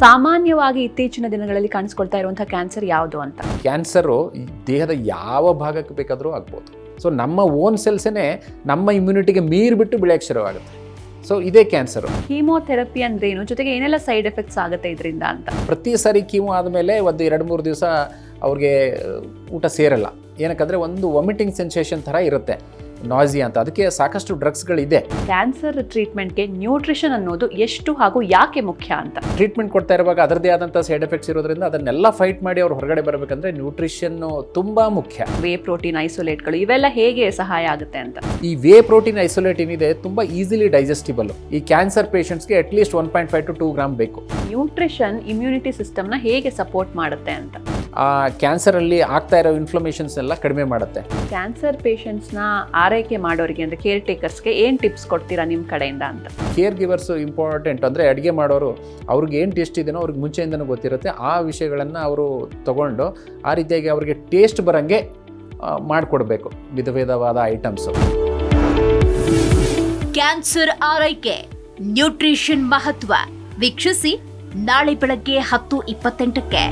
ಸಾಮಾನ್ಯವಾಗಿ ಇತ್ತೀಚಿನ ದಿನಗಳಲ್ಲಿ ಕಾಣಿಸ್ಕೊಳ್ತಾ ಇರುವಂತಹ ಕ್ಯಾನ್ಸರ್ ಯಾವುದು ಅಂತ? ಕ್ಯಾನ್ಸರು ದೇಹದ ಯಾವ ಭಾಗಕ್ಕೆ ಬೇಕಾದರೂ ಆಗ್ಬೋದು. ಸೊ ನಮ್ಮ ಓನ್ ಸೆಲ್ಸೇ ನಮ್ಮ ಇಮ್ಯುನಿಟಿಗೆ ಮೀರಿಬಿಟ್ಟು ಬೆಳೆಯಕ್ಕೆ ಶುರುವಾಗುತ್ತೆ. ಸೊ ಇದೇ ಕ್ಯಾನ್ಸರು. ಕೀಮೋಥೆರಪಿ ಅಂದ್ರೇನು, ಜೊತೆಗೆ ಏನೆಲ್ಲ ಸೈಡ್ ಎಫೆಕ್ಟ್ಸ್ ಆಗುತ್ತೆ ಇದರಿಂದ ಅಂತ? ಪ್ರತಿ ಸಾರಿ ಕೀಮೋ ಆದಮೇಲೆ ಒಂದು 2-3 ದಿವಸ ಅವ್ರಿಗೆ ಊಟ ಸೇರಲ್ಲ. ಏನಕ್ಕಂದರೆ ಒಂದು ವಾಮಿಟಿಂಗ್ ಸೆನ್ಸೇಷನ್ ಥರ ಇರುತ್ತೆ, ನಾಸಿಯಾ ಅಂತ. ಅದಕ್ಕೆ ಸಾಕಷ್ಟು ಡ್ರಗ್ಸ್ಗಳಿದೆ. ಕ್ಯಾನ್ಸರ್ ಟ್ರೀಟ್ಮೆಂಟ್ಗೆ ನ್ಯೂಟ್ರಿಷನ್ ಅನ್ನೋದು ಎಷ್ಟು ಹಾಗೂ ಯಾಕೆ ಮುಖ್ಯ ಅಂತ? ಟ್ರೀಟ್ಮೆಂಟ್ ಕೊಡ್ತಾ ಇರುವಾಗ ಅದರದೇ ಆದಂಥ ಸೈಡ್ ಎಫೆಕ್ಟ್ಸ್ ಇರೋದ್ರಿಂದ ಅದನ್ನೆಲ್ಲ ಫೈಟ್ ಮಾಡಿ ಅವ್ರು ಹೊರಗಡೆ ಬರಬೇಕಂದ್ರೆ ನ್ಯೂಟ್ರಿಷನ್ನು ತುಂಬ ಮುಖ್ಯ. ವೇ ಪ್ರೋಟೀನ್ ಐಸೋಲೇಟ್ಗಳು ಇವೆಲ್ಲ ಹೇಗೆ ಸಹಾಯ ಆಗುತ್ತೆ ಅಂತ? ಈ ವೇ ಪ್ರೋಟೀನ್ ಐಸೋಲೇಟ್ ಏನಿದೆ ತುಂಬ ಈಸಿಲಿ ಡೈಜೆಸ್ಟಿಬಲ್. ಈ ಕ್ಯಾನ್ಸರ್ ಪೇಷಂಟ್ಸ್ಗೆ ಅಟ್ಲೀಸ್ಟ್ 1.5 to 2 ಗ್ರಾಮ್ ಬೇಕು. ನ್ಯೂಟ್ರಿಷನ್ ಇಮ್ಯುನಿಟಿ ಸಿಸ್ಟಮ್ನ ಹೇಗೆ ಸಪೋರ್ಟ್ ಮಾಡುತ್ತೆ ಅಂತ? ಕ್ಯಾನ್ಸರಲ್ಲಿ ಆಗ್ತಾ ಇರೋ ಇನ್ಫ್ಲಮೇಷನ್ಸ್ ಎಲ್ಲ ಕಡಿಮೆ ಮಾಡುತ್ತೆ. ಕ್ಯಾನ್ಸರ್ ಪೇಷಂಟ್ಸ್ನ ಆರೈಕೆ ಮಾಡೋರಿಗೆ ಅಂದರೆ ಕೇರ್ ಟೇಕರ್ಸ್ಗೆ ಏನು ಟಿಪ್ಸ್ ಕೊಡ್ತೀರಾ ನಿಮ್ಮ ಕಡೆಯಿಂದ ಅಂತ? Care givers important. ಅಂದರೆ ಅಡುಗೆ ಮಾಡೋರು ಅವ್ರಿಗೆ ಏನು ಟೇಸ್ಟ್ ಇದೆಯೋ ಅವ್ರಿಗೆ ಮುಂಚೆಯಿಂದನೂ ಗೊತ್ತಿರುತ್ತೆ. ಆ ವಿಷಯಗಳನ್ನು ಅವರು ತಗೊಂಡು ಆ ರೀತಿಯಾಗಿ ಅವ್ರಿಗೆ ಟೇಸ್ಟ್ ಬರೋಂಗೆ ಮಾಡಿಕೊಡ್ಬೇಕು ವಿಧ ವಿಧವಾದ ಐಟಮ್ಸು. ಕ್ಯಾನ್ಸರ್ ಆರೈಕೆ, ನ್ಯೂಟ್ರಿಷನ್ ಮಹತ್ವ ವೀಕ್ಷಿಸಿ ನಾಳೆ ಬೆಳಗ್ಗೆ 10:28ಕ್ಕೆ.